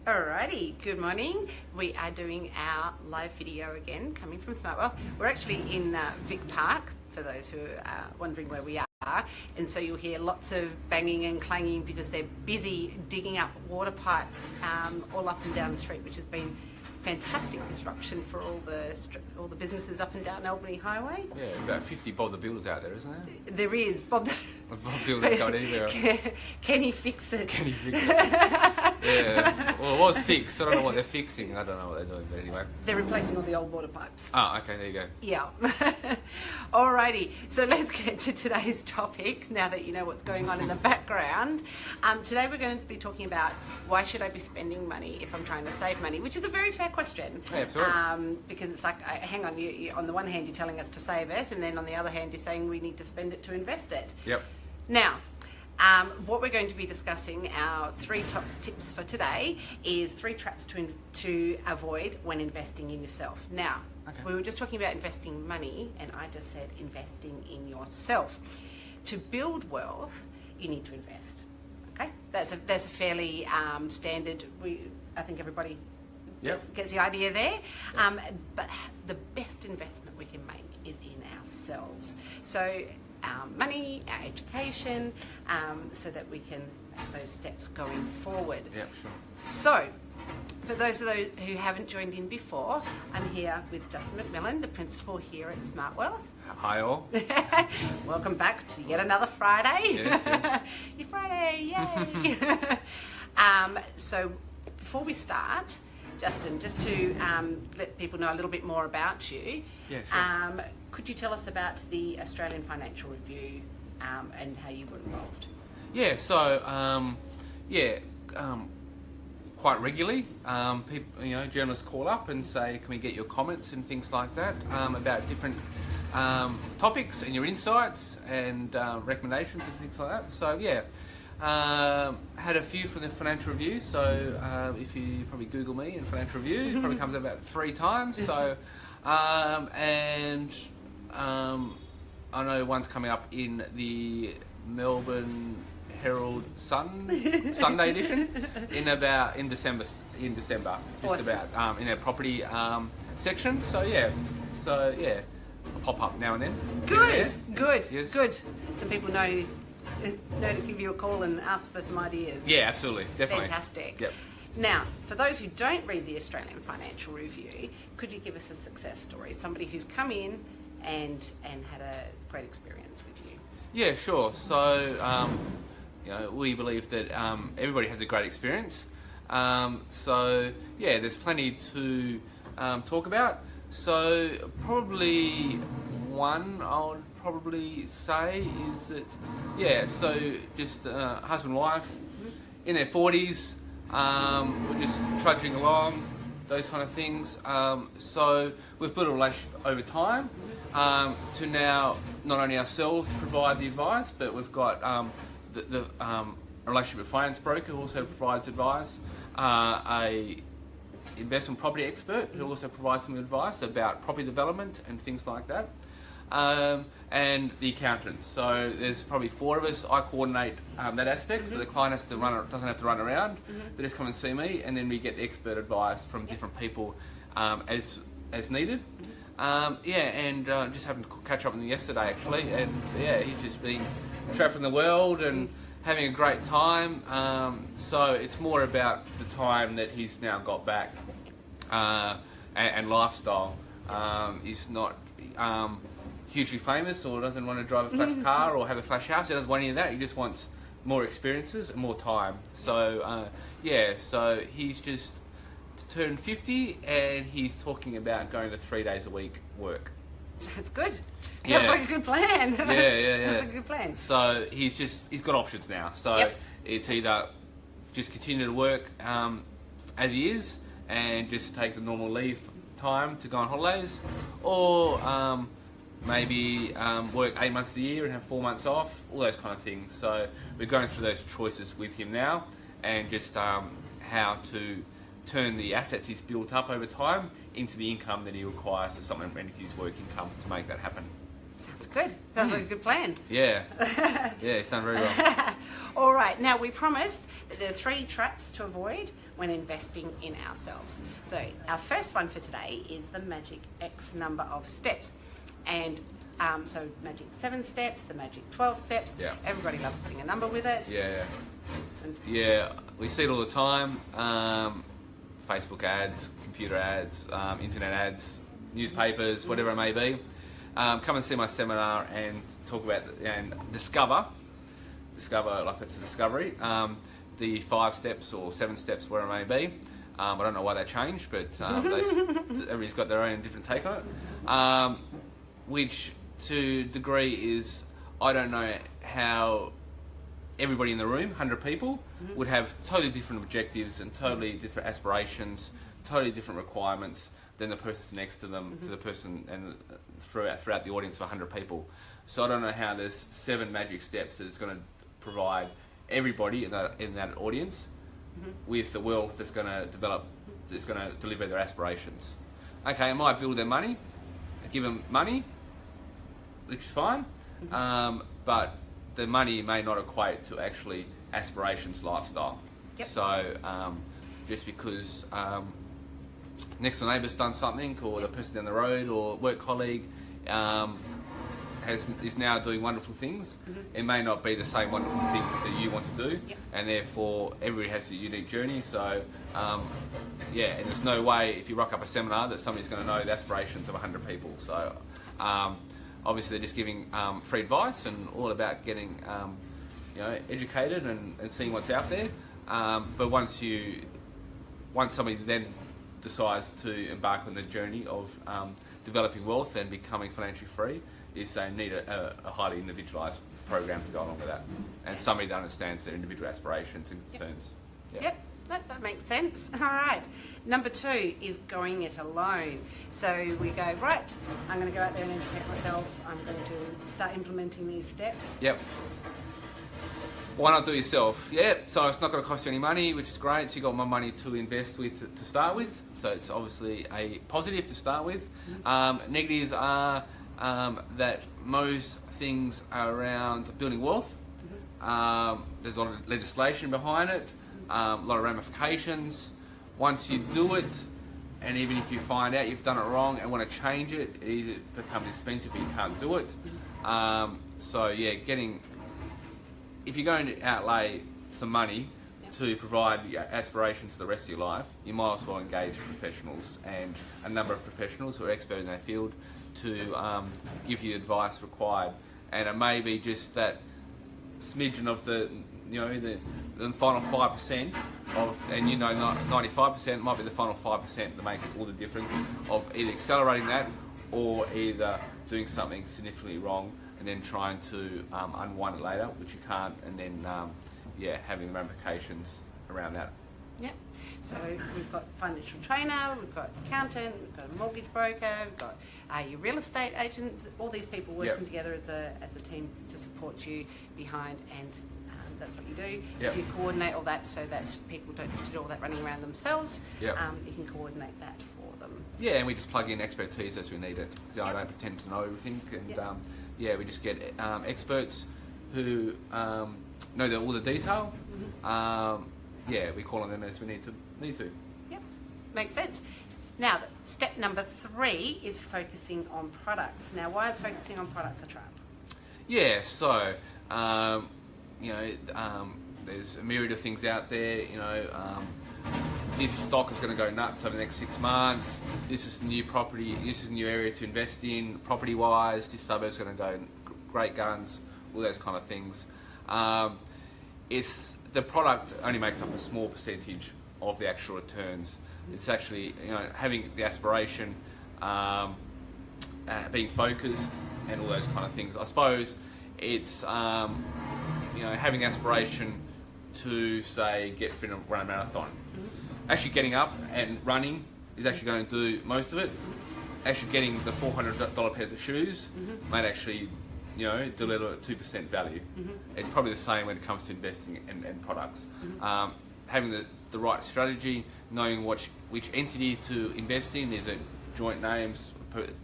Alrighty, good morning. We are doing our live video again, coming from SmartWealth. We're actually in Vic Park, for those who are wondering where we are. And so you'll hear lots of banging and clanging because they're busy digging up water pipes all up and down the street, which has been fantastic disruption for all the businesses up and down Albany Highway. Yeah, about 50 Bob the Builders out there, isn't there? There is. Bob Builders going anywhere. Can he fix it? Can he fix it? Yeah. Well, it was fixed. I don't know what they're fixing. I don't know what they're doing, but anyway. They're replacing all the old water pipes. Ah, okay, there you go. Yeah. Alrighty, so let's get to today's topic now that you know what's going on in the background. Today we're going to be talking about why should I be spending money if I'm trying to save money, which is a very fair question. Yeah, absolutely. Because it's like, hang on, you on the one hand you're telling us to save it, and then on the other hand you're saying we need to spend it to invest it. Yep. Now, what we're going to be discussing, our 3 top tips for today, is 3 traps to avoid when investing in yourself. Now, we were just talking about investing money, and I just said investing in yourself. To build wealth, you need to invest. Okay, that's a fairly standard. I think everybody gets the idea there. But the best investment we can make is in ourselves. So our money, our education, so that we can have those steps going forward. Yeah, sure. So, for those who haven't joined in before, I'm here with Justin McMillan, the principal here at SmartWealth. Hi all. Welcome back to yet another Friday. Yes. Your Friday, yay! So, before we start, Justin, just to let people know a little bit more about you, sure. Could you tell us about the Australian Financial Review and how you were involved? Yeah, so, quite regularly, people, journalists call up and say, can we get your comments and things like that about different topics and your insights and recommendations and things like that. So, yeah. Had a few from the Financial Review, so if you probably Google me and Financial Review, it probably comes up about 3 times. So, I know one's coming up in the Melbourne Herald Sunday edition in December, just awesome. About in our property section. So yeah, I'll pop up now and then. Good. Yes. Good. So people know to give you a call and ask for some ideas. Yeah, absolutely, definitely. Fantastic. Yep. Now, for those who don't read the Australian Financial Review, could you give us a success story? Somebody who's come in and had a great experience with you. Yeah, sure. So, we believe that everybody has a great experience. There's plenty to talk about. So, probably one I would probably say is that, just husband and wife in their 40s, we're just trudging along, those kind of things. So we've built a relationship over time to now not only ourselves provide the advice, but we've got the relationship with a finance broker who also provides advice, a investment property expert who also provides some advice about property development and things like that. And the accountant. So there's probably 4 of us. I coordinate that aspect, so the client doesn't have to run around. They just come and see me, and then we get expert advice from different people as needed. Just happened to catch up with him yesterday actually, and he's just been traveling the world and having a great time. So it's more about the time that he's now got back and lifestyle. He's not hugely famous or doesn't want to drive a flash car or have a flash house. He doesn't want any of that. He just wants more experiences and more time. So so he's just turned 50 and he's talking about going to 3 days a week work. Sounds good. Sounds like a good plan. Yeah. Sounds like a good plan. So he's got options now. So it's either just continue to work as he is and just take the normal leave time to go on holidays, or maybe work 8 months of the year and have 4 months off, all those kind of things. So we're going through those choices with him now, and just how to turn the assets he's built up over time into the income that he requires to supplement his work income to make that happen. Sounds good. Sounds like a good plan. Yeah. Yeah, it's done very well. All right, now we promised that there are 3 traps to avoid when investing in ourselves. So our first one for today is the magic X number of steps. And so magic 7 steps, the magic 12 steps. Yeah. Everybody loves putting a number with it. Yeah. And Yeah, we see it all the time. Facebook ads, computer ads, internet ads, newspapers, whatever it may be. Come and see my seminar and talk about and discover like it's a discovery, the 5 steps or 7 steps, where it may be. I don't know why they changed, but everybody's got their own different take on it. Which to degree is, I don't know how everybody in the room, 100 people, would have totally different objectives and totally different aspirations, totally different requirements than the person next to them, to the person and throughout the audience of 100 people. So I don't know how there's 7 magic steps that it's going to provide everybody in that audience with the wealth that's going to develop, that's going to deliver their aspirations. Okay, it might build their money, give them money, which is fine, but the money may not equate to actually aspirations, lifestyle. Yep. So just because next door neighbour's done something, or the person down the road or work colleague is now doing wonderful things, it may not be the same wonderful things that you want to do, and therefore everybody has a unique journey. So yeah, and there's no way if you rock up a seminar that somebody's going to know the aspirations of 100 people. So obviously they're just giving free advice and all about getting educated and seeing what's out there. But once somebody then decides to embark on the journey of developing wealth and becoming financially free, is they need a highly individualised program to go along with that, and somebody that understands their individual aspirations and concerns. Yep. That makes sense. All right. Number 2 is going it alone. So we go, right, I'm going to go out there and educate myself. I'm going to start implementing these steps. Yep. Why not do it yourself? Yeah, so it's not going to cost you any money, which is great. So you've got more money to invest with to start with. So it's obviously a positive to start with. Negatives are that most things are around building wealth. There's a lot of legislation behind it, a lot of ramifications. Once you do it, and even if you find out you've done it wrong and want to change it, it either becomes expensive or you can't do it. So yeah, if you're going to outlay some money to provide aspirations for the rest of your life, you might as well engage professionals, and a number of professionals who are expert in their field to give you advice required. And it may be just that smidgen of the final 5% and 95% might be the final 5% that makes all the difference of either accelerating that or either doing something significantly wrong and then trying to unwind it later, which you can't, and then having ramifications around that. Yep. So we've got financial trainer, we've got accountant, we've got a mortgage broker, we've got your real estate agents, all these people working together as a team to support you behind, and that's what you do. Yep. You coordinate all that so that people don't have to do all that running around themselves. Yep. You can coordinate that for them. Yeah, and we just plug in expertise as we need it. So I don't pretend to know everything, and we just get experts who know all the detail. We call on them as we need to. Yep, makes sense. Now, step number 3 is focusing on products. Now, why is focusing on products a trap? Yeah, so there's a myriad of things out there. This stock is going to go nuts over the next 6 months. This is the new property. This is a new area to invest in, property-wise. This suburb's going to go great guns. All those kind of things. It's the product only makes up a small percentage of the actual returns. It's actually having the aspiration, being focused, and all those kind of things. I suppose it's having the aspiration to say get fit and run a marathon. Actually getting up and running is actually going to do most of it. Actually getting the $400 pairs of shoes might actually deliver 2% value. It's probably the same when it comes to investing in products. Having the right strategy, knowing which entity to invest in. Is it joint names, an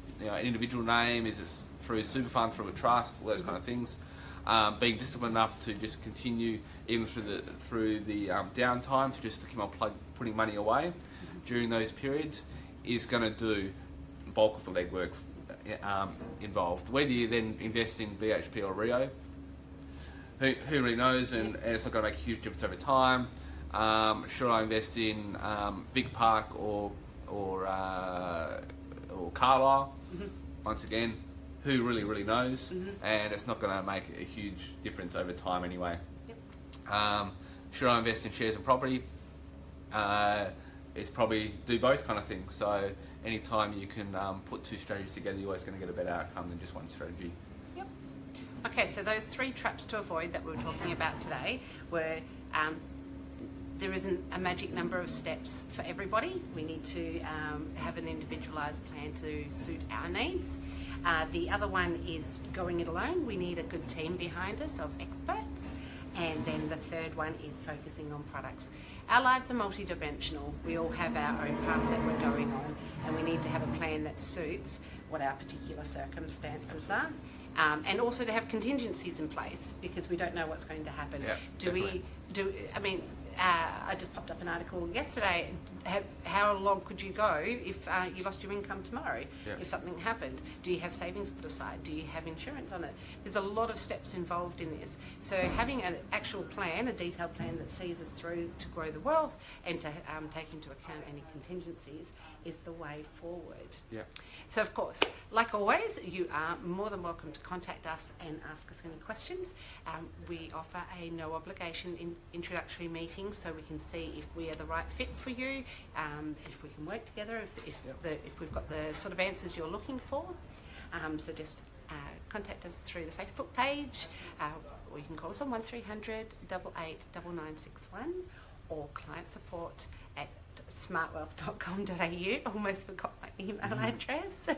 individual name? Is it through a super fund, through a trust, all those kind of things. being disciplined enough to just continue even through the downtimes, just to keep on putting money away during those periods, is going to do the bulk of the legwork involved. Whether you then invest in VHP or Rio, who really knows, and it's not going to make a huge difference over time. Should I invest in Vic Park or Carlisle? Once again, who really knows, and it's not going to make a huge difference over time anyway. Should I invest in shares and property? It's probably do both kind of thing. So anytime you can put two strategies together, you're always going to get a better outcome than just one strategy. Yep. Okay, so those 3 traps to avoid that we were talking about today were there isn't a magic number of steps for everybody. We need to have an individualised plan to suit our needs. The other one is going it alone. We need a good team behind us of experts. And then the third one is focusing on products. Our lives are multidimensional. We all have our own path that we're going on, and we need to have a plan that suits what our particular circumstances are. And also to have contingencies in place, because we don't know what's going to happen. Yeah, I just popped up an article yesterday. How long could you go if you lost your income tomorrow? Yeah. If something happened, do you have savings put aside? Do you have insurance on it? There's a lot of steps involved in this. So having an actual plan, a detailed plan that sees us through to grow the wealth and to take into account any contingencies is the way forward. Yeah. So of course, like always, you are more than welcome to contact us and ask us any questions. We offer a no obligation introductory meeting so we can see if we are the right fit for you, if we can work together, if we've got the sort of answers you're looking for. So just contact us through the Facebook page, or you can call us on 1300 88 9961 or client support at smartwealth.com.au. Almost forgot my email address.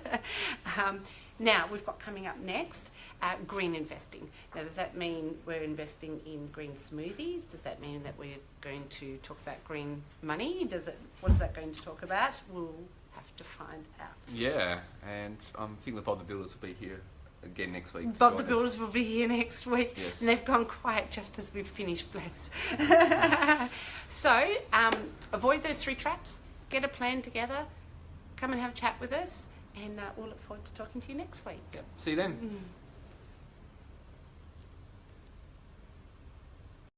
Now, we've got coming up next, green investing. Now, does that mean we're investing in green smoothies? Does that mean that we're going to talk about green money? What is that going to talk about? We'll have to find out. Yeah, and I'm thinking that Bob the Builders will be here again next week. Bob the Builders will be here next week. Yes. And they've gone quiet just as we've finished, bless. So, avoid those 3 traps, get a plan together, come and have a chat with us, and we'll look forward to talking to you next week. Yep. See you then.